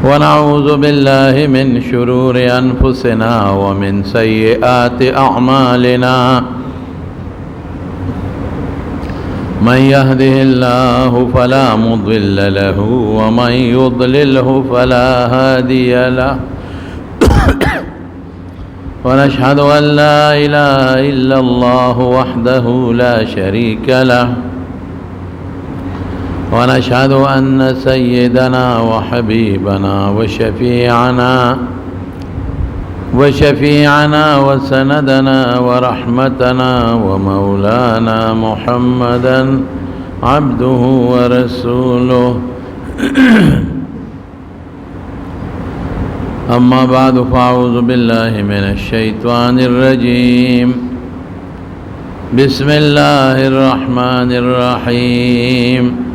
ونعوذ بالله من شرور أنفسنا ومن سيئات أعمالنا من يهده الله فلا مضل له ومن يضلله فلا هادي له ونشهد أن لا إله إلا الله وحده لا شريك له ونشهد أن سيدنا وحبيبنا وشفيعنا وسندنا ورحمتنا ومولانا محمدا عبده ورسوله أما بعد فأعوذ بالله من الشيطان الرجيم بسم الله الرحمن الرحيم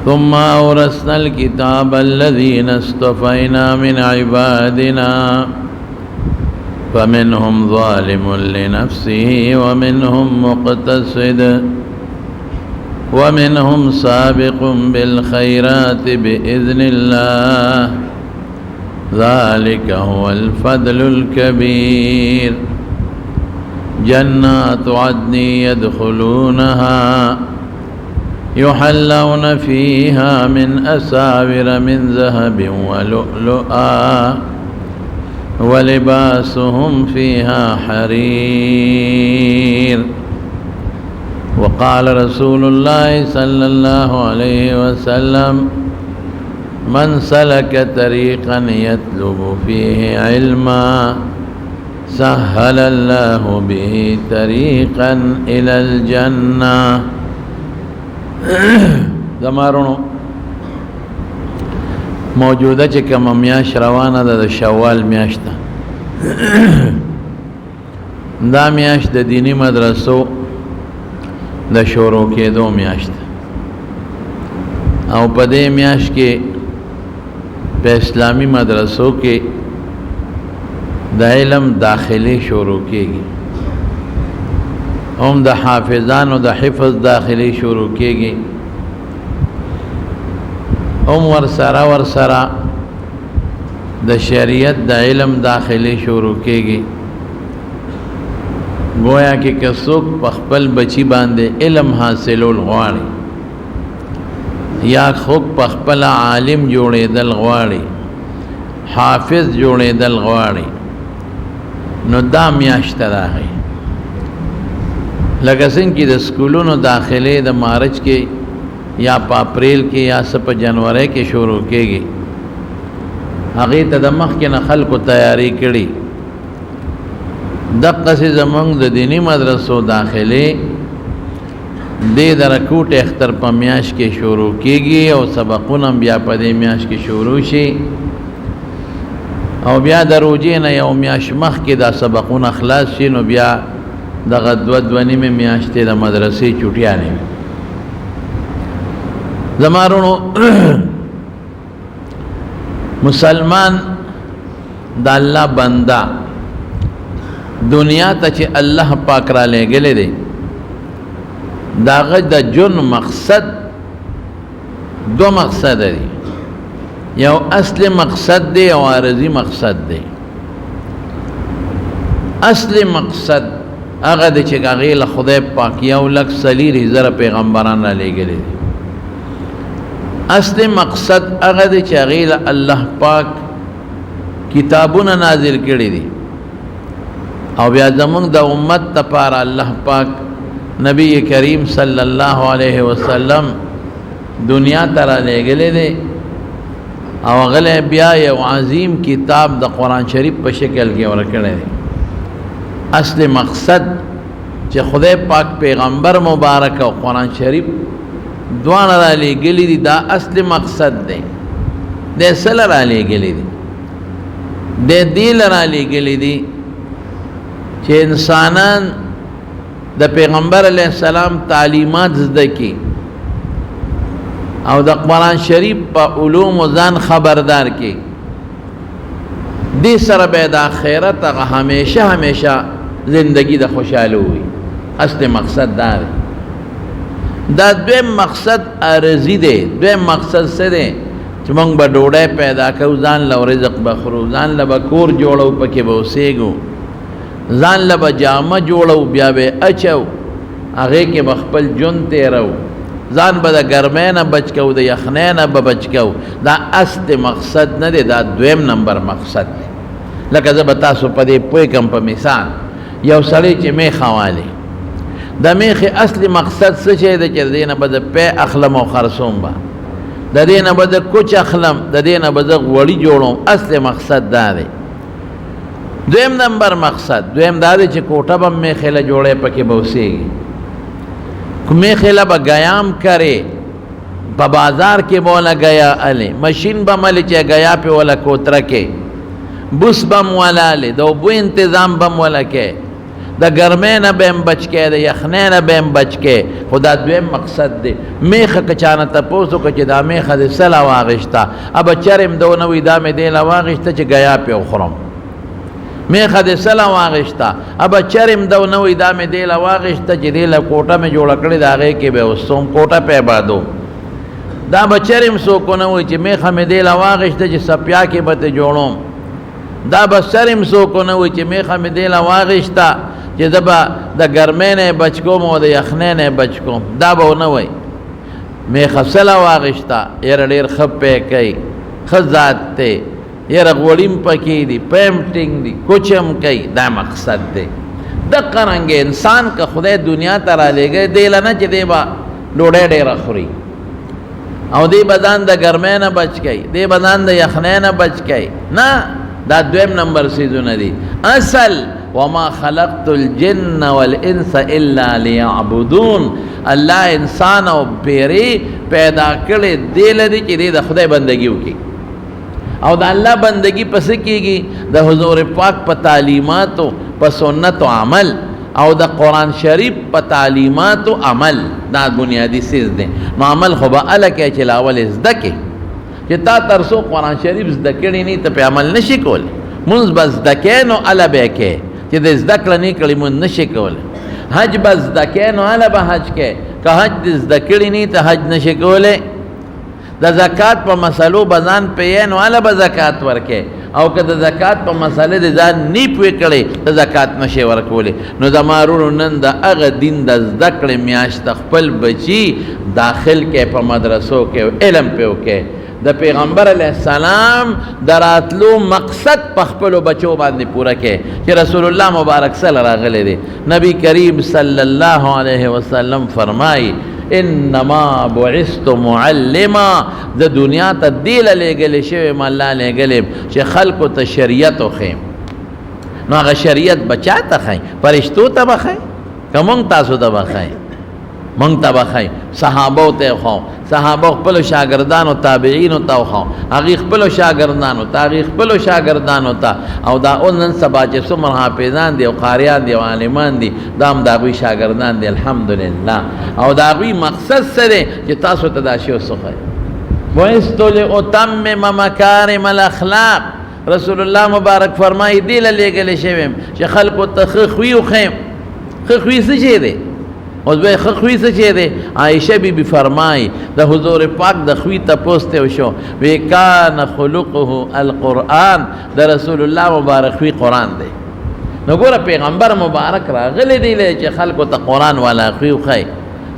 ثم أورثنا الكتاب الذين اصطفينا من عبادنا فمنهم ظالم لنفسه ومنهم مقتصد ومنهم سابق بالخيرات بإذن الله ذلك هو الفضل الكبير جنات عدن يدخلونها يحلون فيها من أساور من ذهب ولؤلؤا ولباسهم فيها حرير وقال رسول الله صلى الله عليه وسلم من سلك طريقا يطلب فيه علما سهل الله به طريقا إلى الجنة زمارونو موجوده چې کوم میاش روانه ده د شوال میاشت دا میاشت د دینی مدرسو د شروع کېدو میاشت او په دې میاشت کې په اسلامی مدرسو کې د علم داخلي شروع کېږي هم د حافظانو د حفظ داخلي شروع کېږي هم ورسره د شریعت د علم داخلي شروع کېږي گویا کې کڅوک په خپل بچی باندې علم حاصلول غواړي یا خوک په خپل عالم جوړېدل غواړي حافظ جوړېدل غواړي نو دا میاشت راغی لکه څنګه د سکولونو داخله د مارچ کې یا په اپریل کې یا په جنوري کې شروع کېږي هغه ته د مخ کې نه خلکو تیاری کړي دغه څه زمونږ د دینی مدرسو داخله د درکوټ اختر په میاش کې شروع کېږي او سبقونه بیا په دې میاش کې شروع شي او بیا د روزې نه یو میاش مخ کې دا سبقونه خلاص شي نو بیا دغه دوه نیمه میاشتې د مدرسې چټیانې زمارونو مسلمان د الله بندا دنیا ته چې الله پاک را لېږلی دی داغه د جون مقصد دو مقصد دی یو اصل مقصد دی او عارضی مقصد دی اصل مقصد هغه د چې هغه له خدای پاک یو لک سلیری زره پیغمبران را لېږلي دي اصل مقصد هغه د چې هغه له الله پاک کتابونه نازل کړي دي او بیا زمونږ د امت لپاره الله پاک نبی کریم صلی الله علیه وسلم دنیا ته را لېږلی دی او هغه بیا یو عظیم کتاب د قرآن شریف په شکل کې ورکړی دی اصل مقصد چې خدای پاک پیغمبر مبارک او قرآن شریف دوانه را لېږلي دي دا اصل مقصد دی د څه را لېږلي دي د دې را لېږلي دي چې انسانان د پیغمبر علیه السلام تعلیمات زده کړي او د قرآن شریف په علوم ځان خبردار کړي دې سره به د آخرت هغه همیشه زندگی د خوشاله وي اصل مقصد دا دی دا دویم مقصد عارضی دی دویم مقصد څه دی چې موږ به ډوډۍ پیدا کوو، ځان له رزق به خورو، ځان له به کور جوړو، پکې به اوسېږو، ځان له به جامه جوړو، بیا به اچو، هغې کې به خپل ژوند تېرو، ځان به د ګرمۍ نه بچ کوو، د یخنۍ نه به بچ کوو. دا اصل مقصد نه دی، دا دویم نمبر مقصد دی. لکه زه به تاسو په دې پوه کړم په مثال، یو سړی چې میخه والي، د میخې اصلي مقصد څه شی دی؟ چې د دې نه به د پی اخلم او خرڅوم به، د دې نه به د کوچ اخلم، د دې نه به زه غوړي جوړوم. اصل مقصد دا دی. دویم نمبر مقصد دویم دا دی چې کوټه به میخې له جوړی، پکې به اوسېږي، میخې له به ګیام کرې، په بازار کې به وله ګیا الې، مشین به ملې چې ګیا پې وله کوتره کې، بوس به م ولالې، د اوبو انتظام به م وله کې، د ګرمۍ نه به م بچ کې، د یخنۍ نه به م بچ کې. خو دا دویم مقصد دی. میخه که چانه تپوس وکړه چې دا میخه دې څه له واغېسته، ابه چرم ده ونه وي دا مې دې له واغېسته چې ګیا پې وخورم. میخه دې څه له واغېسته، ابه چرم ده ونه وي دا مې دې له واغېسته چې دې له کوټه مې جوړه کړې د هغې کې به اوسم، کوټه پې آبادوم. دا به چرم څوک ونه وایي چې میخه مې دې له واغېسته چې سپیا کې به ته جوړوم. دا به چرم څوک ونه وایي چې میخه مې دې له واغېسته چې زه به د ګرمۍ نه بچ کوم او د یخنۍ نه بچ کوم. دا به ونه وایي. میخه څه له واغېسته، یاره ډېر ښه پی کوي، ښه ذات دی، یاره غوړي م پکې دي، پیم ټینګ دي، کوچ هم کوي. دا مقصد دی. دقه رنګې انسان که خدای دنیا ته رالیږی، دی له نه چې دی به ډوډۍ ډېره خوري او دی به ځان د ګرمۍ نه بچ کوي، دی به ځان د یخنۍ نه بچ کوي. نه، دا دویم نمبر څیزونه دي. اصل وما خلقت الجن والانس الا لیعبدون، الله انسان او پیری پیدا کړی دی لدی چې دی د خدای بندگی وکړي. او د الله بندگی پس کېږي د حضور پاک په تعلیماتو، په سنت و عمل، او د قرآن شریف په تعلیمات و عمل. دا بنیادی سیز دی. نو عمل خو به اله کې چې لاول زده کې، چې تا تر څو قرآن شریف زده کړی نه ته په عمل نشي کولی. مونځ به زده کې نو اله به کې، چې د زده کړه نه کړي مونځ نشي کولی. حج به زده کې نو اله به حج کې، که حج د زده کړي نه ته حج نشي کولی. د زکات په مسلو به ځان پوهې نو اله به زکات ورکې، او که د زکات په مسله د ځان نه پوه کړې د زکات نشي ورکولی. نو زما وروڼو نن د هغه دین د زده کړې میاشت خپل بچي داخل کې په مدرسو کې علم پې وکړي. د پیغمبر علیه السلام د راتلو مقصد په خپلو بچو باندې پوره کړي چې رسول الله مبارک صلی راغلی دی. نبی کریم صلی الله علیه وسلم فرمایي انما بعثت معلما، د دنیا ته دی له لېږلی شوی م الله لېږلی چې خلکو ته شریعت وښیم. نو هغه شریعت به چا ته ښایي؟ فرشتو ته به ښایي که مونږ تاسو ته به ښایي؟ مونږ ته به ښایي. صحابو ته یې وښاو، صحابو خپلو شاګردانو تابعینو ته وښاو، هغې خپلو شاګردانو ته، هغې خپلو شاګردانو ته. او دا اوس نن سبا چې څومره حافظان دي او قاریان دي او عالمان دي، دا هم د هغوی شاګردان دي الحمدلله. او د هغوی مقصد څه دی چې تاسو ته دا شی وښایي. بعثت لأتمم مکارم الاخلاق، رسول الله مبارک فرمایي دی له لېږلی شوی یم چې خلکو ته ښه خوی وښیم. ښه خوی څه شی دی؟ اوس به ښه خوی څه شی دی؟ عایشه بیبي فرمایي د حضور پاک د خوی تپوس ته وشو، وی کان خلقه القرآن، د رسول الله مبارک خوی قرآن دی. نو ګوره پیغمبر مبارک راغلی دی چې خلکو ته قرآن والا خوی وښایي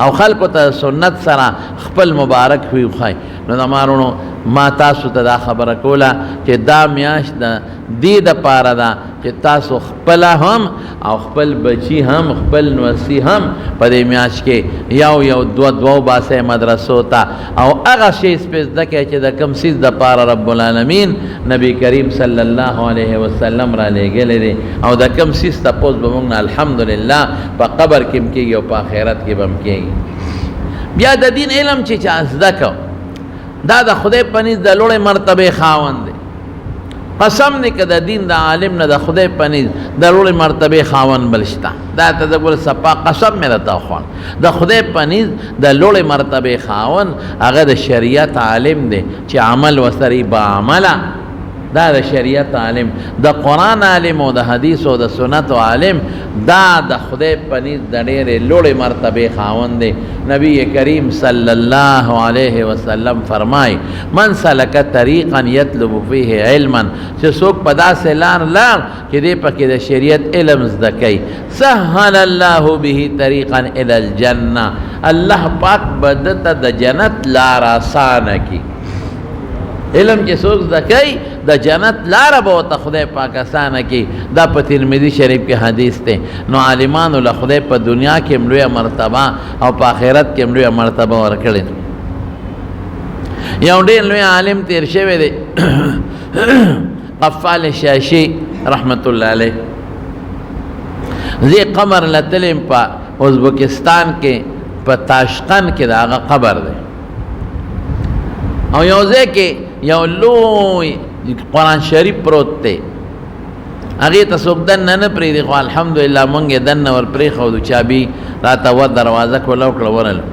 او خلکو ته سنت سره خپل مبارک خوی وښایي. نو زما وروڼو ما تاسو ته دا خبره کوله چې دا میاشت د دې دپاره ده چې تاسو خپله هم او خپل بچي هم خپل نوسي هم په دې میاشت کې یو دوه باسئ مدرسو ته، او هغه شی سپې زده کړئ چې د کوم څیز دپاره رب العالمین نبی کریم صلی الله علیه وسلم را لېږلی دی، او د کوم څیز تپوس به موږ نه الحمدلله په قبر کې هم کېږي او په آخرت کې به هم کېږي. بیا د دین علم چې چا زده کو، دا د خدای په نزد د لوړې مرتبې خاوند دی. قسم دی که د دین د عالم نه د خدای په نزد د لوړې مرتبې خاوند بل شته. دا ته د ګوره صفا قسم مې راته وخوړ، د خدای په نزد د لوړې مرتبې خاوند هغه د شریعت عالم دی چې عمل ورسره با عمله دا د شریعت عالم، د قرآن عالم او د حدیث او د سنت عالم، دا د خدای په نزد د ډېرې لوړې مرتبې خاوند دی. نبی کریم صلی الله علیه وسلم فرمای من سلک طریقا یطلب فیه علما، چې څوک په داسې لار لاړ چې دې پکې د شریعت علم زده کوي، سهل الله به طریقا الی الجنه، الله پاک به دته د جنت لار آسانه کړي. علم چې څوک زده کوي د جنت لاره به ورته خدای پاک آسانه کړي. دا په ترمذي شریف کې حدیث دی. نو عالمانو له خدای په دنیا کې هم لویه مرتبه او په آخرت کې هم لویه مرتبه ورکړې. یو ډېر لوی عالم تیر شوی دی قفال شاشي رحمت الله علیه. زی قبر لتلم په ازبکستان کې په تاشقند کې د هغه قبر دی، او یو ځای کې یو لوی قرآن شریف پروت دی، هغې ته څوک دننه نه پرېږدي، خو الحمدلله مونږ یې دننه ور پرېښودو، چابي راته ور دروازه کولاو کړه ورغلو.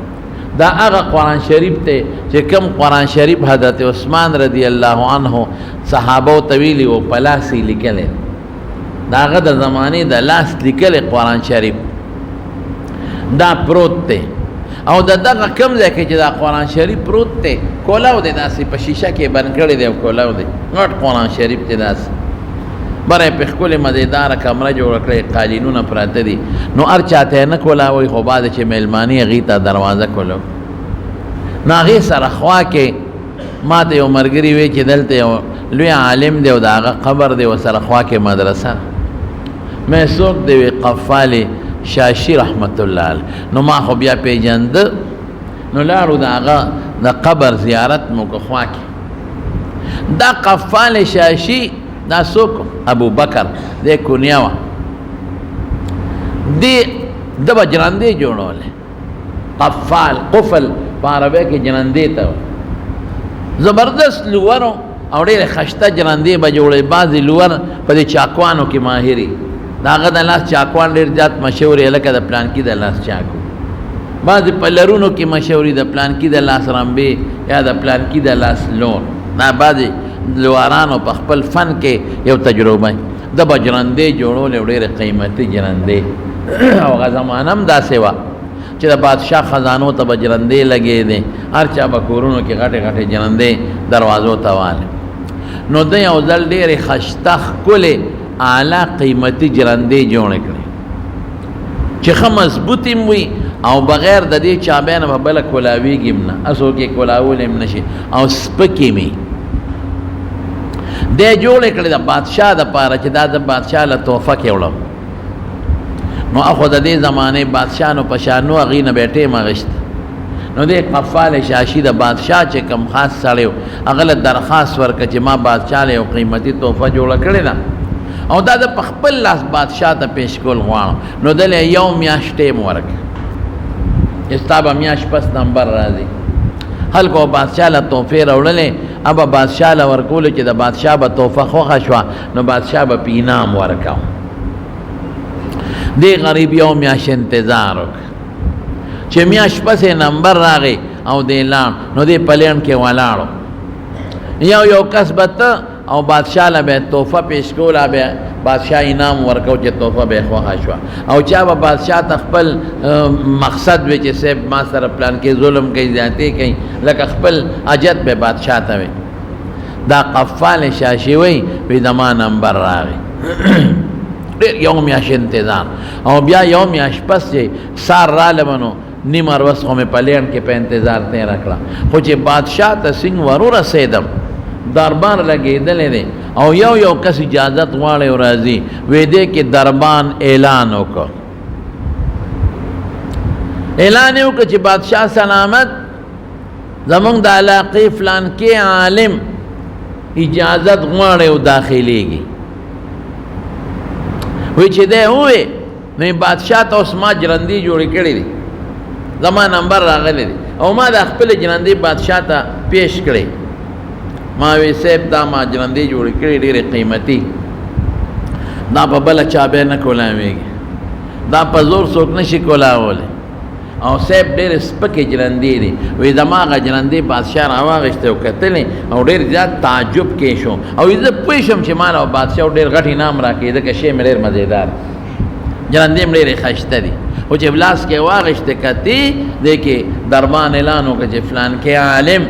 دا هغه قرآن شریف دی چې کوم قرآن شریف حضرت عثمان رضی الله عنه صحابو ته ویلي و، په لاس یې لیکلی، د هغه د زمانې د لاس لیکلی قرآن شریف دا پروت دی. او د دغه کم ځای کې چې دا قرآن شریف پروت دی کولاو دی، داسې په شیشه کې بند کړی دی او کولاو دی، غټ قرآن شریف دی داسې. بره یې په ښکلې مزېداره کمره جوړه کړې، قالینونه پراته دي، نو هر چاته یې نه کولاوئ، خو بعد چې میلماني هغې ته دروازه کولاو. نو هغې سره خوا کې ما ته یو ملګري وی چې دلته یو لوی عالم دی او د هغه قبر دی، ورسره خوا کې مدرسه. مې څوک دی؟ وی قفال شاشي رحمت الله علیه. نو ما خو بیا پیژنده، نو لاړو د هغه د قبر زیارت مو که خوا کې. دا قفال شاشي دا څوک؟ ابو بکر دی کنیه وه، ده به جرندې جوړولې. قفال قفل په عربۍ کې جرندې ته زبردست لوورو او ډېرې خشته جرندې به جوړې. بعضې لوور په دې چاکوانو کې ماهري، د هغه د لاس چاکوان ډېر زیات مشهور یې، لکه د پلانکي د لاس چاکو. بعضې په لرونو کې مشهوري، د پلانکي د لاس رمبې یا د پلانکي د لاس لور. دا بعضې لوارانو په خپل فن کې یو تجربه د به جرندې جوړولې، ډېرې قیمتي جرندې. او هغه زمانه هم داسې وه چې د بادشاه خزانو ته به جرندې لګېدې، هر چا به کورونو کې غټې غټې جرندې دروازو ته والې. نو ده یو ځل ډېرې خشته ښکلې اعلی قیمتي جرندې جوړې کړې چې ښه مضبوطې هم وي او بغیر د دې چابۍ نه به بله کولاویږي هم نه، هسو کې کولاولی هم نشي، او سپکې مې دی جوړې کړې د بادشاه دپاره چې دا د بادشاه له تحفه کې وړم. نو اخو د دې زمانې بادشاهانو په شانو هغې نه به یې ټیم اخیست. نو دې قفال شاشي د بادشاه چې کوم خاص سړی و هغه له درخواست ورکړه چې ما بادشاه له یو قیمتي تحفه جوړه کړې ده او دا د په خپل لاس بادشاه ته پیش کول غواړم. نو دله یو میاشت ټیم ورکړه چې ستا به میاشت پس نمبر راځي. خلکو بادشاه له تحفې راوړلې، ابه بادشاه له ورکولو چې د بادشاه به تحفه خوښه شوه نو بادشاه به په انعام ورکاو. دې غریب یو میاشت انتظار وکړ چې میاشت پسې نمبر راغی او دې لاړ. نو دې په لین کې ولاړو، یو کس به ته او بادشاه له به تحفه پیش کوله، به بادشاه انعام ورکو چې تحفه به یې خوښه شوه. او چا به بادشاه ته خپل مقصد وی چې صاحب ما سره پلان کې ظلم کوي، زیاتې کوي، لکه خپل حاجت به بادشاه ته وی. دا قفال شاشي وی زما نمبر راغی. یو میاشت انتظار، او بیا یو میاشت پس چې سار رالمه نو نیم اروس خو مې په لین کې په انتظار تېره کړه. خو چې بادشاه ته څنګه ورورسېدم دربار لګېدلی دی او یو کس اجازت غواړي او راځي، وی دی کې دربان اعلان وکړ. اعلان یې وکړ چې بادشاه سلامت، زمونږ د علاقې فلانکې عالم اجازت غواړي او داخلېږي. وی چې دی ووی نو بادشاه ته اوس ما جرندې جوړې کړې دي، زما نمبر راغلی دی او ما د خپلې جرندې بادشاه ته پیش کړې. ما وی صاحب دا ما جرندې جوړې کړې ډېرې قیمتي، دا په بله چابۍ نه کولاویږي، دا په زور څوک نشي کولاولی. او صاحب ډېر سپکې جرندې دي وایي زما هغه جرندې بادشاه راواغېستې او کتلې او ډېر زیات تعجب کې شو او زه پوه شم چې ما له بادشاه ډېر غټ انعام راکړي ځکه شی مې ډېر مزېدار جرندې مې ډېرې ښایسته دي خو چې لاس کې واغېستې کتې دی کې دربان اعلان وکړه چې فلان کې عالم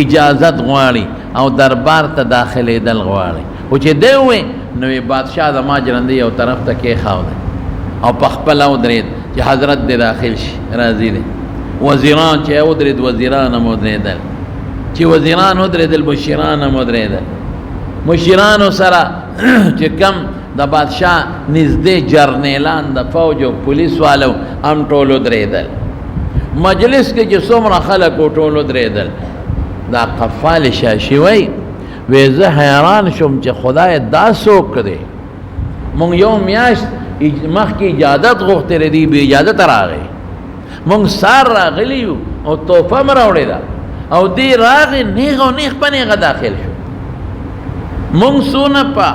اجازت غواړي او دربار ته داخلېدل غواړي خو چې دی ووایي نو بادشاه زما جرندې یو طرف ته کېښاوده او په خپله ودرېد چې حضرت دې داخل شي راضي دی وزیران چې ودرېد وزیران هم ودرېدل چې وزیران ودرېدل مشران هم ودرېدل مشرانو سره چې کم د بادشاه نږدې جرنیلان د فوج او پولیس والو هم ټول ودرېدل مجلس کې چې څومره خلک و ټول ودرېدل دا قفال شاشي وایي وی زه حیران شوم چې خدای دا څوک دی مونږ یو میاشت مخکې اجازت غوښتلی دی بې اجازت راغی مونږ سار راغلی یو او تحفه م راوړې ده او دی راغی نیغ او نیغ په نیغه داخل شو مونږ څونه په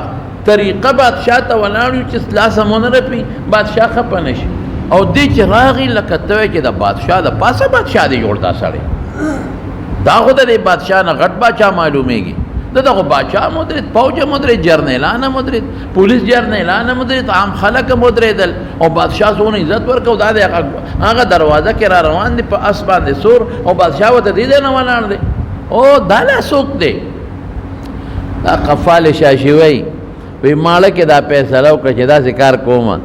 طریقه بادشاه ته ولاړ یو چې لاسه مو نه رپي بادشاه خفه نه شي او دی چې راغی لکه ته وایې چې د بادشاه د پاسه بادشاه دی جوړ دا سړی دا خو د دې بادشاه نه غټ بادشاه معلومیږي دغه بادشاه مدرید فوج مدرید جرنیلان مدرید پولیس جرنیلان مدرید عام خلک مدریدل او بادشاه څونه عزت ورکو دا هغه دروازه کې را روان دي په اس باندې سور او بادشاه وته دې نه ولاړ دی او دا لا څوک دی دا قفال شاشي وایي وی ماړه کې دا فیصله وکړه چې داسې کار کومه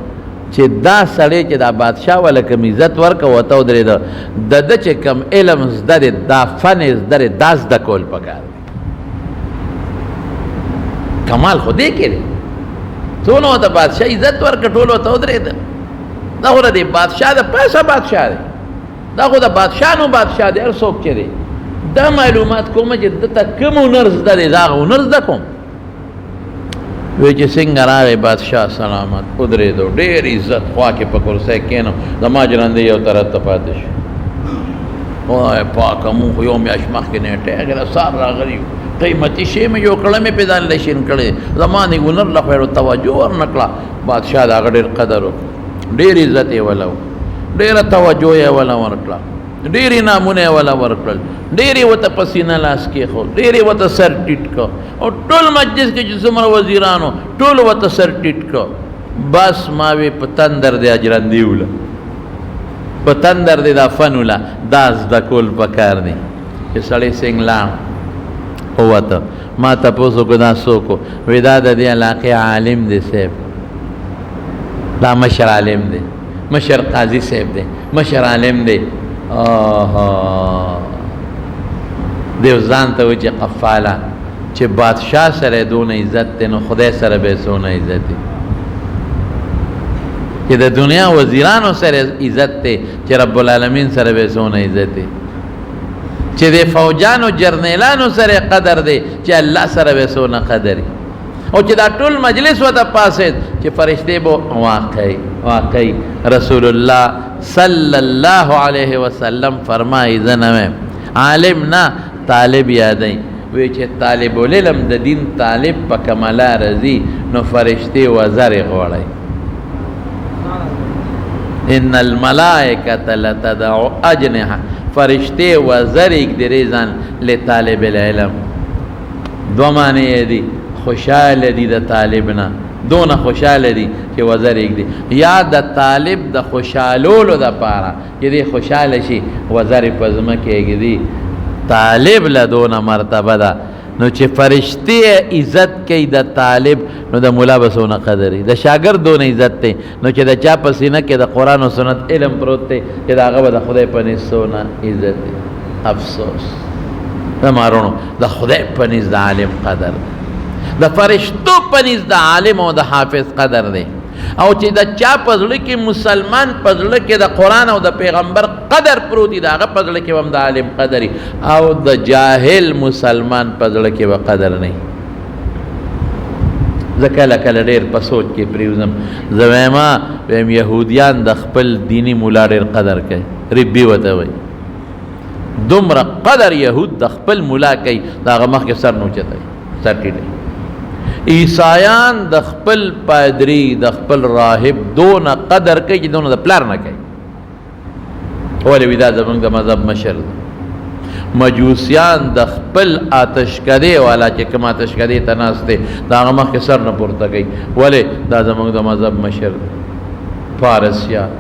چې دا سړی چې دا بادشاه وله کوم عزت ورکه ورته ودرېده د ده چې کوم علم زده دی دا فن زده دی دا زده کول پکار دی کمال خو دې کې دی څونه ورته بادشاه عزت ورکړه ټول ورته ودرېدل دا خو د بادشاه د پاسه بادشاه دی دا خو د بادشاه نو بادشاه دی هر څوک چې دی دا معلومات کومه چې دته کوم هنر زده دی دا هغه هنر زده کوم وی چې څنګه راغی بادشاه سلامت ودرېدو ډېر عزت خوا کې په کرسی کېنو زما جرندې یو طرف ته پاتې شو وای پاکه مونږ خو یو میاشت مخکې نیټه هغې سار راغلي یو قیمتي شی مې جوړ کړی مې پې ځان له شین کړی زما د هنر له خو توجه ورنه کړه بادشاه د هغه ډېر قدر وکړ ډېر عزت یې وله ډېره توجه یې وله ورکړه ډېرې نامونه یې وله ورکړل ډېرې ورته په سینه لاس کېښود ډېرې ورته سر ټیټ کړ او ټول مجلس کې چې څومره وزیرانو ټول ورته سر ټیټ کړ بس ما وی په تندر دی اجرندې وله په تندر دی دا فن وله دا زده کول پکار دی چې سړی څنګه لاړ ووته ما تپوس وکړو دا څوک و وی دا د دې علاقې عالم دی صاحب دا مشر عالم دی مشر قاضي صاحب دی مشر عالم دی دیو ځان ته وایي چې قفاله چې بادشاه سره دونه عزت دی نو خدای سره به څونه عزت دی چې د دنیا وزیرانو سره عزت دی چې رب العالمین سره به څونه عزت دی چې د فوجانو جرنیلانو سره قدر دی چې الله سره به څونه قدر دی او چې دا ټول مجلس ورته پاسېد چې فرشتې به واقعي رسول الله صلی الله علیه وسلم فرمایي زه نه ویم عالم نه طالب یادوي وی چې طالب العلم د دین طالب په کمله رضي نو فرشتې وزر غواړي ان الملائکة لتدع اجنحه فرشتې وزر اږدري ځان لطالب العلم دو معنی دي خوشاله دي د طالب نه دونه خوشاله دي چې وزر اږدي یا د طالب د خوشالولو دپاره چې دی خوشاله شي وزر په ځمکې اږدي طالب له دونه مرتبه ده نو چې فرشتې عزت کوي د طالب نو د ملا به څونه قدر وي د شاګرد دونه عزت دی نو چې د چا په سینه کې د قرآن و سنت علم پروت دی چې د هغه به د خدای په نزد څونه عزت دی افسوس د مارونو د خدای په نزد د عالم قدر دی د فرشتو په نزد د عالم او د حافظ قدر دی او چې د چا په زړه کې مسلمان په زړه کې د قرآن او د پیغمبر قدر پروت دی د هغه په زړه کې هم د عالم قدر او د جاهل مسلمان په زړه کې به قدر نه زه کله کله ډېر په سوچ کې پرېوځم زه وایم یهودیان د خپل دیني مولا ډېر قدر کوي ربي ورته وایي دومره قدر یهود د خپل مولا کوي د هغه مخکې سر نه اوچتوي سر ټیټوي عیسایان د خپل پادری د خپل راهب دونه قدر کوي چې دونه د پلار نه کوي ولې وی دا زمونږ د مذهب مشر دی. مجوسیان د خپل آتشکدې والا چې کوم آتشکدې ته ناست دی د هغه مخکې سر نه پورته کوي. ولې دا زمونږ د مذهب مشر دی. فارسیان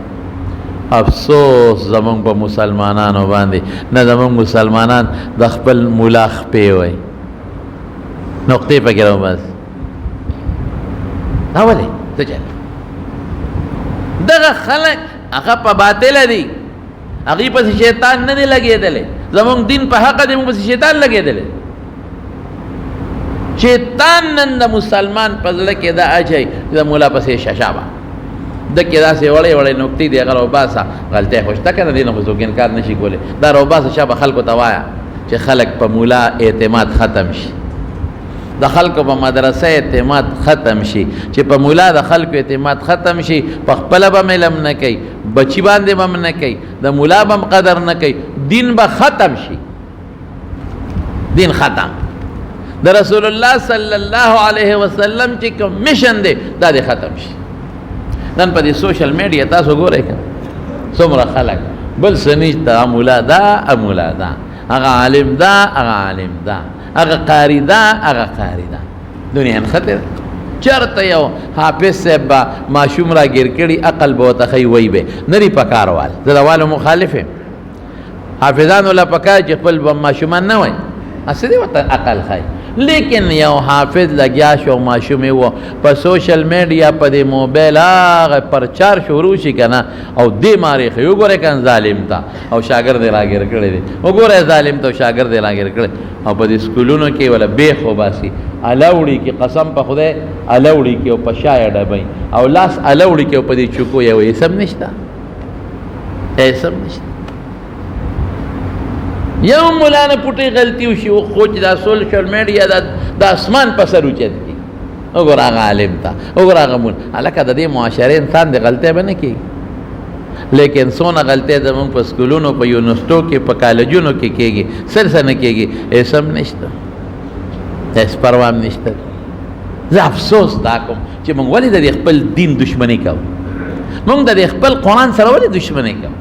افسوس زمونږ په مسلمانانو باندې نه زمونږ مسلمانان د خپل ملا خپې وایي. نقطې پکې راوباسي. دا ولې څه چل دغه خلک هغه په باطله دي، هغوی پسې شیطان نه دی لګېدلی. زمونږ دین په حقه دی، موږ پسې شیطان لګېدلی. شیطان نن د مسلمان په زړه کې دا اچوي چې د مولا پسې ششابه دکې داسې وړې وړې نقطې دي هغه راوباسه. غلطۍ خو شته که نه، دې نه خو څوک انکار نه شي کولی. دا راوباسه شابه خلکو ته وایه چې خلک په مولا اعتماد ختم شي، د خلکو په مدرسه اعتماد ختم شي. چې په مولا د خلکو اعتماد ختم شي، په خپله به علم نه کوي، بچی باندې به نه کوي، د مولا به قدر نه کوي، دین به ختم شي. دین ختم. د رسول الله صلی الله علیه وسلم چې کوم میشن دی دا دې ختم شي. نن په دې سوشل میډیا تاسو ګورئ که څومره خلک بل څه نشته، مولا دا مولا دا، هغه عالم دا هغه عالم دا، هغه قاری دا هغه قاری دا. دنیا نښتې ده. چېرته یو حافظ صاحب به ماشوم را ګیر کړي عقل به ورته ښیي وی به نه دي په کار وال. زه د والو مخالف یم. حافظانو له پکار چې خپل به ماشومان نه وایي، هسې دې ورته عقل ښایي. لیکن یو حافظ لګیا شو ماشوم و په سوشل میډیا په دې موبایل هغه پرچار شروع شي که نه، او دې مارې ښیي وګورئ که ظالم ته او شاګرد یې راګیر کړی دی. وګورئ ظالم ته او شاګرد یې راګیر کړی. او په دې سکولونو کې ولا بیخ وباسي، الوړي کې قسم په خدای الوړي کې او په شایه ډبئ او لاس الوړي کې او په دې چوکو یو اسم نشته، اسم نشته. یو مولا نه پټې غلطي وشي خو چې دا سوشل میډیا د اسمان په سر اوچت کړي. وګوره هغه عالم ته، وګوره هغه مول هلکه د دې معاشرې انسان د غلطۍ به نه کېږي. لیکن څونه غلطۍ زمونږ په سکولونو په یونیورسټو کې په کالجونو کې کېږي، څه نه کېږي. اسم نشته، هېڅ پروا هم نشته. زه افسوس دا کوم چې موږ ولې د دې خپل دین دشمني کوو، موږ د دې خپل قرآن سره ولې دشمني کوو،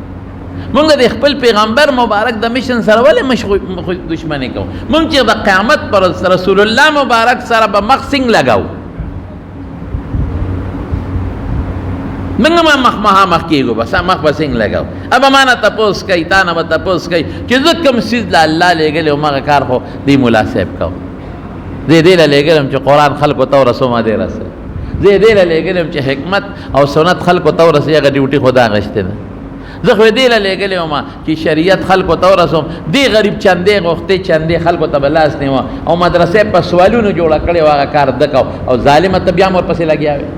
موږ د خپل پیغمبر مبارک د میشن سره ولې دشمني کوو. موږ چې د قیامت پر رسول الله مبارک سره به مخ څنګه لګاو، موږ مخ کېږو، بس مخ به څنګه لګاو. اب ما نه تپوس کوي، تا نه به تپوس کوي چې زه کوم څیز له الله لېږلی او مغه کار خو دې ملا صاحب کوو. زه دې له لېږلم چې قرآن خلکو ته ورسوم، دې رسوي. زه دې له لېږلم چې حکمت او سنت خلکو ته ورسوي، هغه ډیوټي خو دا اخیستې ده. زه خو دې له لېږلی وم چې شریعت خلکو ته ورسوم، دې غریب چندې غوښتې چندې خلکو ته به لاس نیوه او مدرسې په سوالونو جوړه کړې وه، هغه کار ده کو او ظالمه ته بیا هم ورپسې لګیا وې.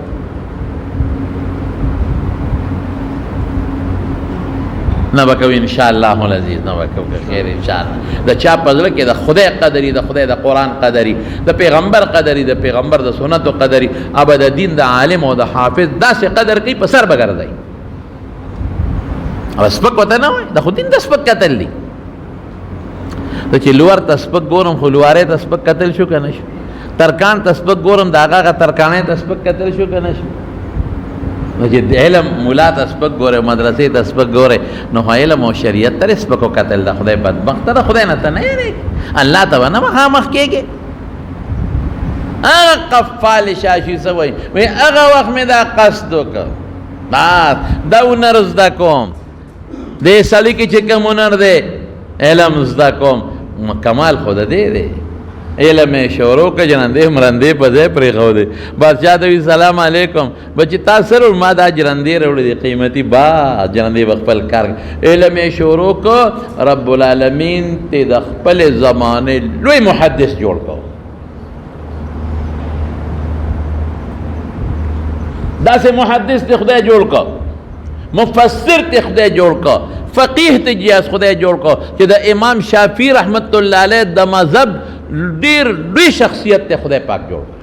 نه به کوي انشاءالله العزیز، نه به کوي خیر انشاءالله. د چا په زړه کې د خدای قدري، د خدای د قرآن قدري، د پیغمبر قدري، د پیغمبر د سنتو قدري، ابه د دین د عالم او د حافظ داسې قدر کوي په سر به ګرځئ. او سپک وته نه وای، د خو دین د سپک قتل دی. ته چې لوړ ته سپک ګورم خو لوړې ته سپک قتل شو که نه شو، ترکان ته سپک ګورم د هغه ترکانې ته سپک قتل شو که نه شو. نو چې د علم مولا ته سپک ګورې، مدرسې ته سپک ګورې، نو علم او شریعت ته سپک قتل د خدای بدبخته د خدای نه ته نه یېرېږي، الله ته به نه مخامخ کېږي. هغه قفال شاشي څه وایي، وایي هغه وخت مې دا قصد وکړ، بس دا هنر زده کوم، دې سړي کې چې کوم هنر دی علم زده کوم. کمال خو د دې دی، علم یې شروع کړه، جرندې مرندې په ځای پرېښودې. بادشاه ته وي سلام علیکم بچې تا سره ما دا جرندې راوړې دي قیمتي، با جرندې به خپل کار. علم یې شروع کړه، رب العالمین ته د خپلې زمانې لوی محدث جوړ کړ. داسې محدث ته خدای جوړ کړ، مفسر ته خدای جوړ کړ، فقیه ته جیاز خدای جوړ کړ چې د امام شافعي رحمت الله علیه د مذهب ډیر لوی شخصیت ته خدای پاک جوړ کړ.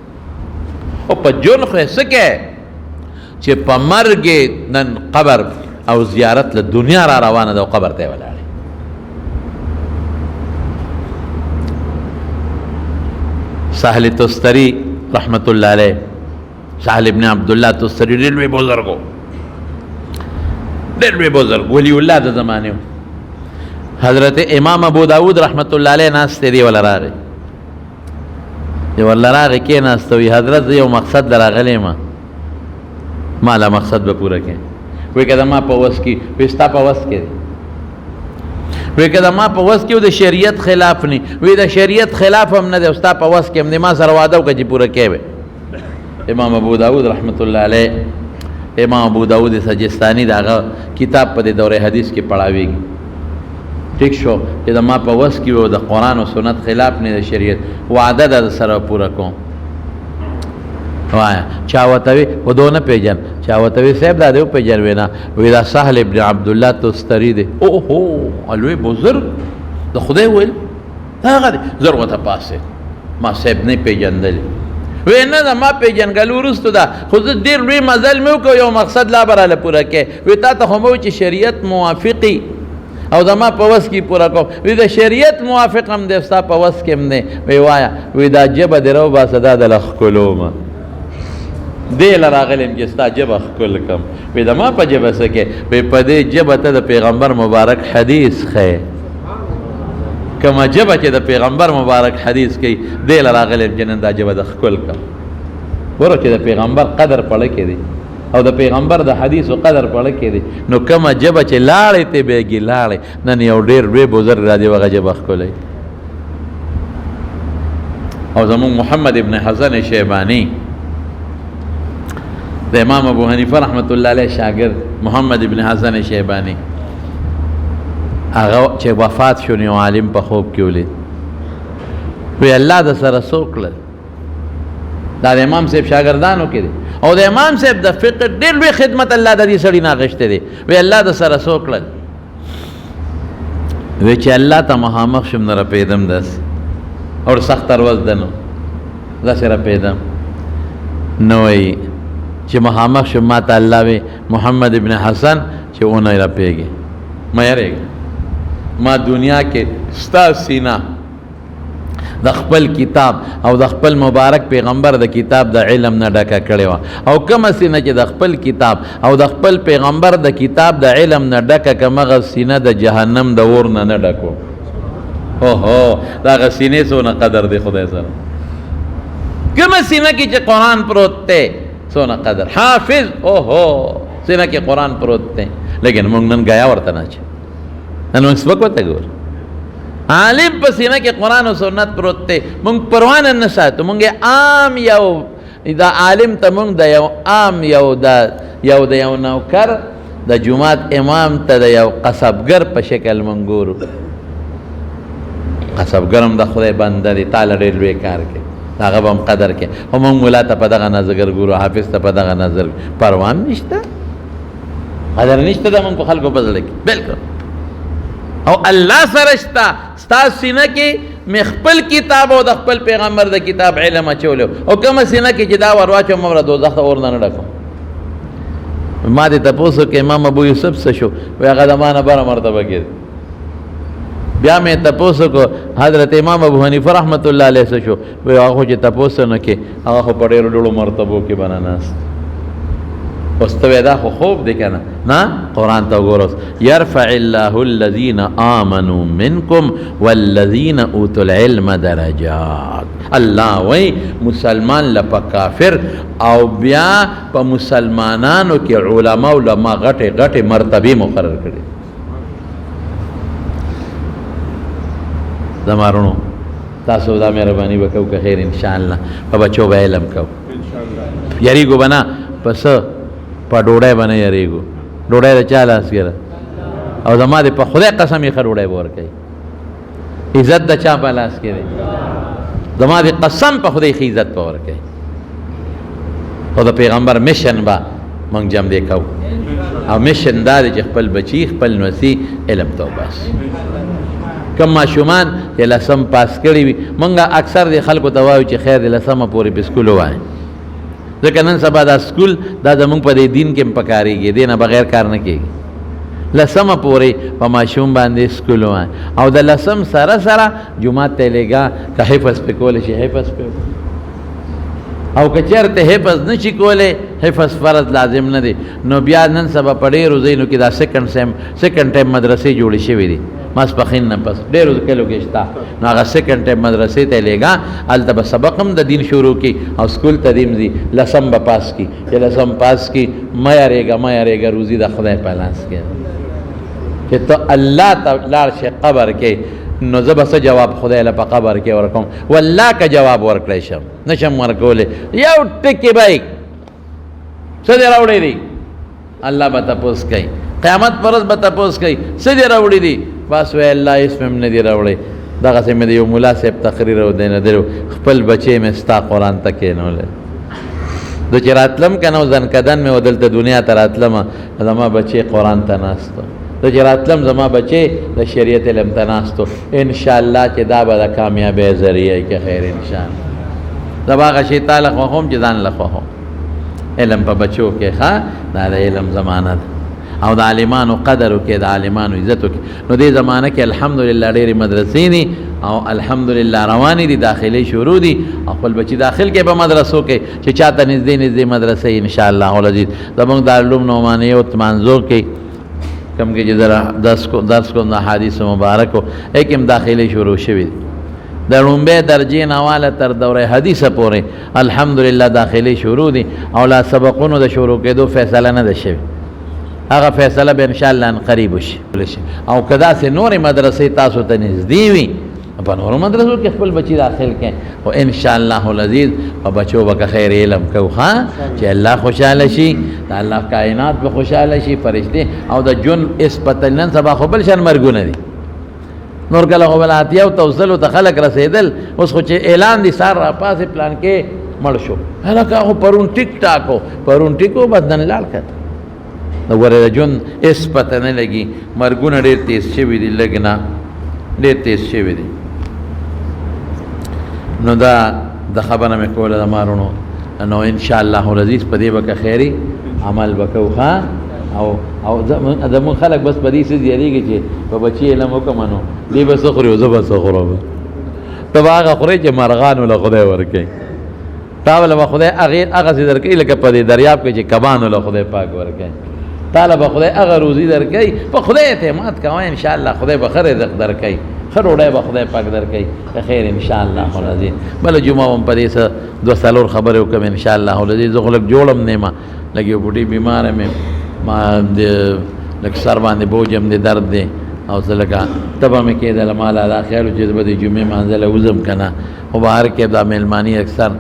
او په جون خو یې څه کوې چې په مرګ نن قبر او زیارت له دنیا را روانه ده او قبر ته یې ولاړې. سهل تستری رحمت الله علیه، سهل ابن عبدالله تستری ډېر لوی بزرګ و، ډېر لوی بزرګ ولی الله د زمانې و. حضرت امام ابو داود رحمت الله علیه ناسته دی ولراغه دی ولراغه کې ناسته وی حضرت یو مقصد دراغلی ما لا مقصد به پورا کړي وی کده ما په وس کې پستا په وس کې وی کده ما په وس کې د شریعت خلاف نه وی د شریعت خلاف هم نه د استا په وس کې هم ما سره وعده وکړي چې پورا کړي امام ابو داود رحمت الله علیه امام ابو داود سجستانی داغه کتاب په دوره حدیث کې پڑھاویږي ٹھیک شو چې د ما په وس کې و د قرآن او سنت خلاف نه د شریعت وعده د سره پورا کوم وایا چا وتوی ودونه پیجن چا وتوی صاحب دا دیو پیجن وینا وی دا سهل ابن عبد الله تستری دی او هو الوی بزرگ د خدای ویل هغه ضرورت پاسه ما صاحب نه پیجندل وینا دا ما پیجنګلو ورستو دا خود ډیر لوی مزل مې وکړ یو مقصد لا براله پورا کې وی تا ته هم چې شریعت موافقی او دا ما په وس کې پورا کوم وی دا شریعت موافق هم د استا په وس کې هم نه وی وایا وی دا جبه درو با صدا د لخ کلومه دی لراغلم چې ستا جبه خپل کم وی دا ما په جبه سکه وی په دې جبه ته د پیغمبر مبارک حدیث خې کما جبه چې د پیغمبر مبارک حدیث کوي دی لراغلم چې نن دا جبه د خپل کم ورو چې د پیغمبر قدر پړه کې دی او د پیغمبر د حدیث او قدر پړه کې دی نو کما جبه چې لاړې ته بیګي لاړې نن یو ډیر لوی بزرګ را دی وغه جبه خپلې او زمون محمد ابن حسن شیبانی د امام ابو حنیفه رحمت الله علیه شاگرد محمد ابن حسن شیبانی هغه چې وفات شو نو عالم په خوب کې ولید وی الله د سره سوکل دا د امام صاحب شاګردانو کې دي او د امام صاحب د فقه ډېر لوی خدمت الله د دې سړي نه غشته دي وی الله د سره سوکل وی چې الله ته مخامخ شم نه پیدم داس اور سخت ورځ دنو دا سره پیدم نوې چې مخامخ شم ما ته الله وی محمد ابن حسن چې اونې را پیږي ما یې ما دنیا کې ستا سینا د خپل کتاب او د خپل مبارک پیغمبر د کتاب د علم نه ډکه کړې وه او کومه سینه چې د خپل کتاب او د خپل پیغمبر د کتاب د علم نه ډکه کمغه سینه د جهنم د اور نه ډکو اوهو دغه سینې څونه قدر دی خدای سره کومه سینه کې چې قرآن پروت دی څونه قدر حافظ اوهو سینه کې قرآن پروت دی لیکن موږ نن ګیا ورته نه چې نن موږ سپک ورته ګور عالم په سینه کې قرآن او سنت پروت دی موږ پروان نه ساتو موږ عام یو دا عالم ته موږ د یو عام یو د یو نوکر د جمعات امام ته د یو قصبګر په شکل موږ ګورو قصبګر هم د خدای بنده دی تعالی ډېر لوی کار کوي هغه به هم قدر کوي خو موږ ملا ته په دغه نظر ګورو حافظ ته په دغه نظر پروان نشته قدر نشته د موږ په خلکو په زړه کې بالکل او الله سره شته ستا سینه کې مې خپل کتاب او د خپل پیغمبر د کتاب علم اچولی او کومه سینه کې چې دا ور واچوم مره دوزخ ته اور نه ډکم ما دې تپوسو کې امام ابو یوسف څه شو وی هغه د ما نه بره مرتبه کې بیا مې تپوسو کو حضرت امام ابو حنیفه رحمت الله علیه څه شو وی هغه چې تپوسو نه کې هغه خو په ډېرو ډېرو مرتبو کې بنا ناست اوس ته دا خو خوب دی که نه نه قرآن ته وګوره یرفع الله الذین آمنوا منکم والذین اوتوا العلم درجات الله وی مسلمان لپا کافر او بیا په مسلمانانو کې علما غټې غټې مرتبې مقرر کړي زمارونو تاسو دا مهرباني وکړو که خیر انشاءالله په بچو به علم کو یریګو بنا پس په ډوډۍ باندې یریګو ډوډۍ د چا لاس کې او زما دې په خدای قسم یې ښه ډوډۍ به ورکوي عزت د چا په لاس کې دی زما دې قسم په خدای ښه عزت به ورکوي خو د پیغمبر مشن به موږ جمع دی کوو او مشن دا دی چې خپل بچي خپل نوسي علم ته وباسي کم ماشومان چې لسم پاس کړي وي موږ اکثر د خلکو ته وایو چې خیر د لسمه پورې په سکول ووایي ځکه نن سبا دا سکول دا زمونږ په دې دین کې هم پکارېږي دې نه بغیر کار نه کېږي لسمه پورې په ماشوم باندې سکول وای او د لسم سره سره جمعات ته لېږه که حفظ پې کولی شي حفظ پې او که چېرته حفظ نه شي کولی حفظ فرض لازم نه دی نو بیا نن سبا په ډېرو ځایونو کې دا سیکنډ ټایم مدرسې جوړې شوې دي ماسپښین نه پس ډېرو کلو کې شته نو هغه سیکنډ ټایم مدرسې ته لېږه هلته به سبق هم د دین شروع کړي او سکول ته دې ځي لسم به پاس کړي چې لسم پاس کړي مه یارېږه روزي د خدای په لاس کې چې ته الله ته لاړ شې قبر کې نو زه به څه جواب خدای له په قبر کې ورکوم والله که جواب ورکړی شم نشم ورکولی یو ټکې به څه دې راوړی دی الله به تپوس کوي قیامت پر ورځ به تپوس کوي څه دې راوړي دي بس وایي الله هېڅ مې هم نه دي راوړی دغسې مې د یو ملا صاحب تقریر او دی نه دی خپل بچی مې ستا قرآن ته کېنولی زه چې راتلم که نه او زنکدن مې و دلته دنیا ته راتلم زما بچی قرآن ته ناست و زه چې راتلم زما بچی د شریعت علم ته ناست و انشاءالله چې دا به د کامیابۍ ذریعه کې خیر انشاءالله زه به هغه شی تا له خوښوم چې ځان له خوښوم علم په بچو کې ښه دا د علم زمانه ده او د عالمانو قدر وکړي د عالمانو عزت وکړي نو دې زمانه کې الحمدلله ډېرې مدرسې دي او الحمدلله روانې دي داخلي شروع دي او خپل بچي داخل کې په مدرسو کې چې چاته نږدې مدرسې انشاءالله العزیز زموږ دارالعلوم نعمانیه او منظور کې کوم کې چې درس کوم د احادیث مبارکو ایکم داخلي شروع شوي دي د لومبۍ درجې نه واله تر دوره حدیثه پورې الحمدلله داخلي شروع دي او لا سبقونو د شروع کېدو فیصله نه ده شوې هغه فیصله به انشاءالله ان قریب وشي او که داسې نورې مدرسې تاسو ته نږدې وي په نورو مدرسو کې خپل بچي داخل کړئ او انشاءالله العزیز په بچو به که خیر علم کوو ښه چې الله خوشحاله شي د الله کائنات به خوشحاله شي فرشتې او د ژوند اسپتل نن سبا خو بل شان مرګونه دي نور کله خو بل اتیا او توصلو ته خلک رسېدل اوس خو چې اعلان دي سار را پاسې پلان کې مړ شو هلکه خو پرون ټیک ټاک و پرون ټیک و بس نن لاړ کړه د ګوره د ژوند هېڅ پته نه لګي مرګونه ډېر تیز شوي دي لږ نه ډېر تیز شوي دي نو دا د خبره مې کوله د مارونو نو انشاءالله العزیز په دې به که خیري عمل به کوو ښه او زموږ خلک بس په دې څه زیاتېږي چې په بچي علم وکړم نو دې به څه خوري او زه به څه خورم ته به هغه خورې چې مرغانو له خدای ورکوي تا به خدای هغسې درکوي لکه په دې دریاب کې چې کبانو له خدای پاک ورکوي تا به خدای هغه روزي درکوي په خدای اعتماد کوه انشاءالله خدای به ښه رزق درکوي ښه ډوډۍ به خدای پاک درکوي که خیر انشاءالله العزیز بله جمعه هم په دې څه دوه څلور خبرې وکړم انشاءالله العزیز زه خو لږ جوړ هم نه یم لږ یو بوډۍ بیماره مې ما لږ سر باندې بوج هم دی درد دی او څه لکه تبه مې کېدله ما لا دا خیال و چې زه به د جمعې مانځله وځم که نه خو بهر کې دا مهلماني اکثر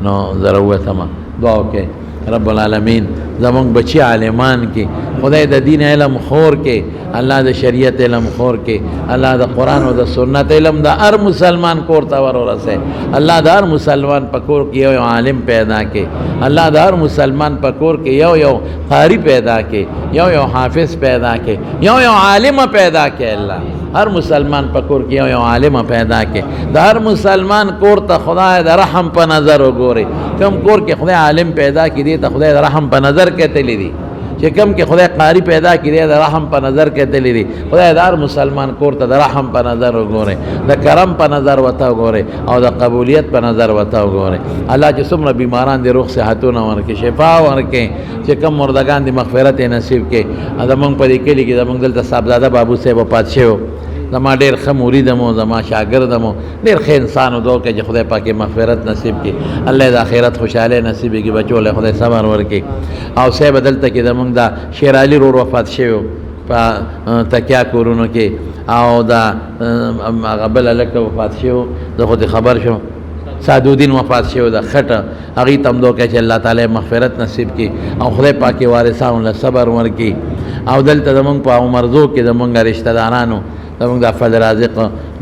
نو زه راووتمه دعا وکړئ رب العالمین زمونږ بچی عالمان کې خدای د دین علم خور کې الله د شریعت علم خور کې الله د قرآن او د سنت علم د هر مسلمان کور ته ورسه الله د هر مسلمان په کور کې یو عالم پیدا کې الله د هر مسلمان په کور کې یو قاری پیدا کې یو حافظ پیدا کې یو عالم پیدا کې الله هر مسلمان په کور کې یو عالم پیدا کې د هر مسلمان کور ته خدای د رحم په نظر وګوري کوم کور کې خدای عالم پیدا کړي دی ته خدای د رحم په نظر کې تللی دی چې کوم کې خدای قاری پیدا کړي دی د رحم په نظر کې تللی دی خدای د هر مسلمان کور ته د رحم په نظر وګوري د کرم په نظر وته وګوري او د قبولیت په نظر وته وګوري الله چې څومره بیماران دي روغ صحتونه ورکړي شفا ورکړي چې کوم مردگان دي مغفرت نصیب کړي زمونږ په دې کلي کې زمونږ دلته صاحبزاده بابو صاحب وفات شوی زما ډېر ښه مرید مو زما شاګرد مو ډېر ښه انسان و دعا کوي چې خدای پاک مغفرت نصیب کړي الله یې د آخرت خوشحالۍ نصیب کړي بچو له خدای صبر ورکړي او صاحب دلته کې زمونږ د شیر علي رور وفات شوی په تکیا کورونو کې او د هغه بل هلک وفات شوی زه خو دې خبر شوم سعدالدین وفات شوی د خټه هغې ته هم دعا کوي چې الله تعالی مغفرت نصیب کړي او خدای پاک وارثانو له صبر ورکړي او دلته زمونږ په عمرزو کې زمونږ رشته دارانو زمونږ د فضل رازق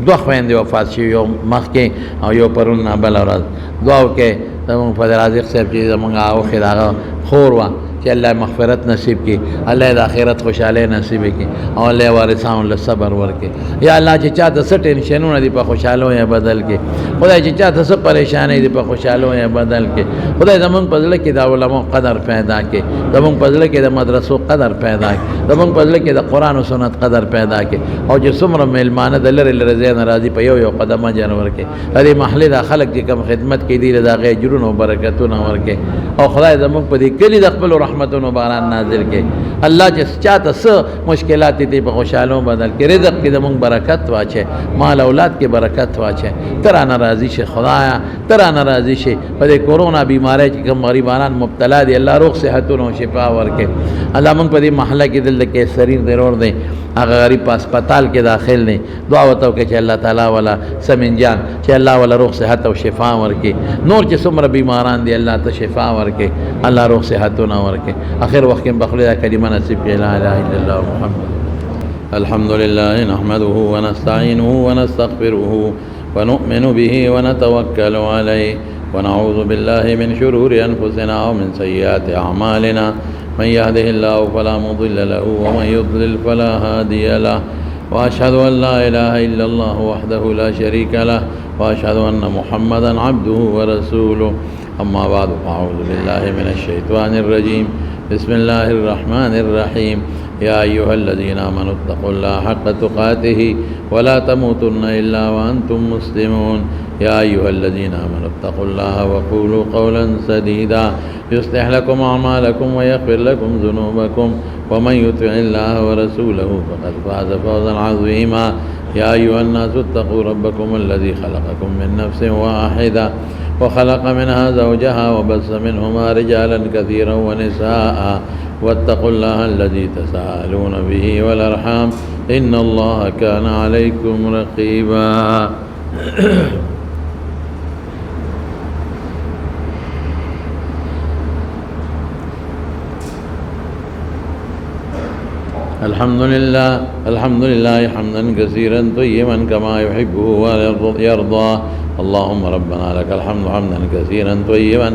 دوه خویندې وفات شوي یو مخکې او یو پرون بله ورځ دعا وکړئ زمونږ فضل رازق صاحب چې زمونږ اوښې د هغه خور وه چې الله مغفرت نصیب کړي الله د آخرت خوشحالۍ نصیب کړي او الله وارثانو له صبر ورکړي یا الله چې چاته څه ټینشنونه دي په خوشحالو یې بدل کړي خدای چې چاته څه پریشانۍ دي په خوشحالو یې بدل کړي خدای زمونږ په زړه کې د علماء قدر پیدا کړي زمونږ په زړه کې د مدرسو قدر پیدا کړي زمونږ په زړه کې د قرآن او سنت قدر پیدا کړي او چې څومره میلمانه د لرې لرې ځای نه راځي په یو قدم اجر ورکړي د دې محلې د خلک چې کوم خدمت کوي دي د هغې اجرونه او برکتونه ورکړي او خدای زمونږ په دې کلي د خپلو رحمتونو باران نازل کې. الله چې چاته څه مشکلات دي په خوشالو بدل کې، رزق کې زمونږ برکت واچي، مال اولاد کې برکت واچي. ترانه راضي شي خدایا، ترانه راضي شي په دې کورونا بیماری چې کوم غریبانان مبتلا دي، الله روغ صحتونو شفا ورکړي. الله مونږ په دې محله کې دل کې سریر ضرور دی، هغه غریب په هسپتال کې داخل دی، دعا وتو کې چې الله تعالی ولا سمین جان چې الله ولا روغ صحت او شفا ورکړي. نور چې څومره بیماران دي الله ته شفا ورکړي، الله روغ صحتونه ورکړي. اخر وخت کې بخله کلمه نصیب کړي، لا اله الا الله محمد. الحمد لله نحمده ونستعينه ونستغفره ونؤمن به ونتوكل عليه ونعوذ بالله من شرور أنفسنا ومن سيئات أعمالنا. من يهده الله فلا مضل له ومن يضلل فلا هادي له. وأشهد أن لا إله إلا الله وحده لا شريك له وأشهد أن محمدا عبده ورسوله. أما بعد فأعوذ بالله من الشيطان الرجيم. بسم الله الرحمن الرحيم. يا أيها الذين آمنوا اتقوا الله حق تقاته ولا تموتن إلا وأنتم مسلمون. يا أيها الذين آمنوا اتقوا الله وقولوا قولا سديدا يصلح لكم أعمالكم ويغفر لكم ذنوبكم ومن يطع الله ورسوله فقد فاز فوزا عظيما. يا أيها الناس اتقوا ربكم الذي خلقكم من نفس واحدة وخلق منها زوجها وبث منهما رجالا كثيرا ونساء واتقوا الله الذي تساءلون به والأرحام إن الله كان عليكم رقيبا. الحمد لله حمدا كثيرا طيبا كما يحبه ويرضى. اللهم ربنا لك الحمد حمدا كثيرا طيبا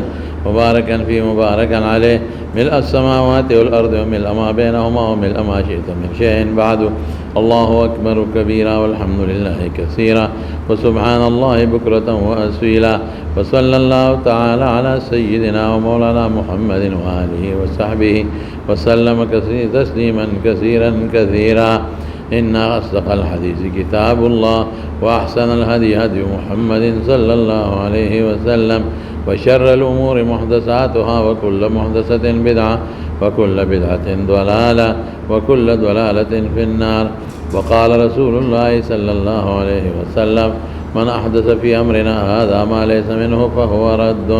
مباركا فيه مباركا عليه ملء السماوات والأرض وملء ما بينهما وملء ما شئت من شيء بعد. الله أكبر كبيرا والحمد لله كثيرا وسبحان الله بكرة وأصيلا. وصلى الله تعالى على سيدنا ومولانا محمد وآله وصحبه وسلم تسليما كثيرا كثيرا. إن أصدق الحديث كتاب الله وأحسن الهدي هدي محمد صلى الله عليه وسلم وشر الأمور محدثاتها وكل محدثة بدعة وكل بدعة ضلالة وكل ضلالة في النار. وقال رسول الله صلى الله عليه وسلم من أحدث في أمرنا هذا ما ليس منه فهو رد.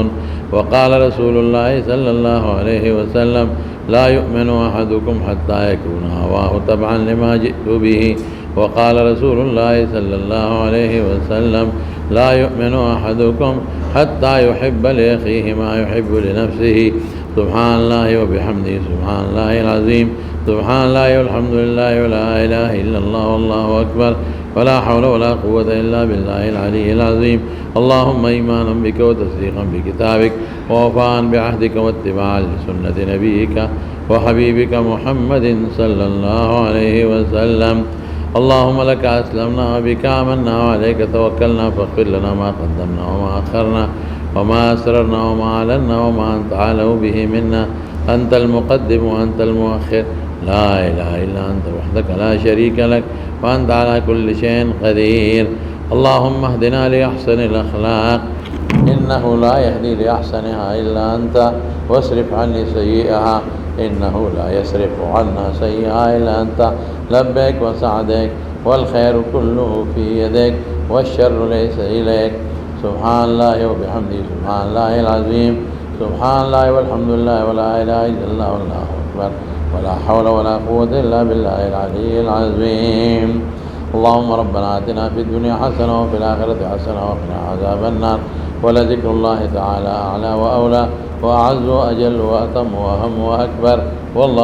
وقال رسول الله صلى الله عليه وسلم لا يؤمن أحدكم حتى يكون هواه تبعا لما جئت به. وقال رسول الله صلى الله عليه وسلم لا يؤمن أحدكم حتى يحب لأخيه ما يحب لنفسه. سبحان الله وبحمده سبحان الله العظيم. سبحان الله والحمد لله ولا إله إلا الله والله أكبر ولا حول ولا قوة إلا بالله العلي العظيم. اللهم إيمانا بك وتصديقا بكتابك ووفاء بعهدك واتباعا لسنة نبيك وحبيبك محمد صلى الله عليه وسلم. اللهم لك أسلمنا وبك آمنا وعليك توكلنا فاغفر لنا ما قدمنا وما أخرنا وما أسررنا وما أعلنا وما أنت أعلم به منا. أنت المقدم وأنت المؤخر لا إله إلا أنت وحدك لا شريك لك وأنت على كل شيء قدير. اللهم اهدنا لأحسن الأخلاق إنه لا يهدي لأحسنها إلا أنت واصرف عني سيئها إنه لا يصرف عنا سيئها إلا أنت. لبيك وسعديك والخير كله في يديك والشر ليس إليك. سبحان الله وبحمده سبحان الله العظيم. سبحان الله والحمد لله ولا إله إلا الله والله أكبر ولا حول ولا قوة إلا بالله العلي العظيم. اللهم ربنا آتنا في الدنيا حسنة وفي الآخرة حسنة وقنا عذاب النار. ولذكر الله تعالى أعلى وأولى وأعز وأجل وأتم وأهم وأكبر والله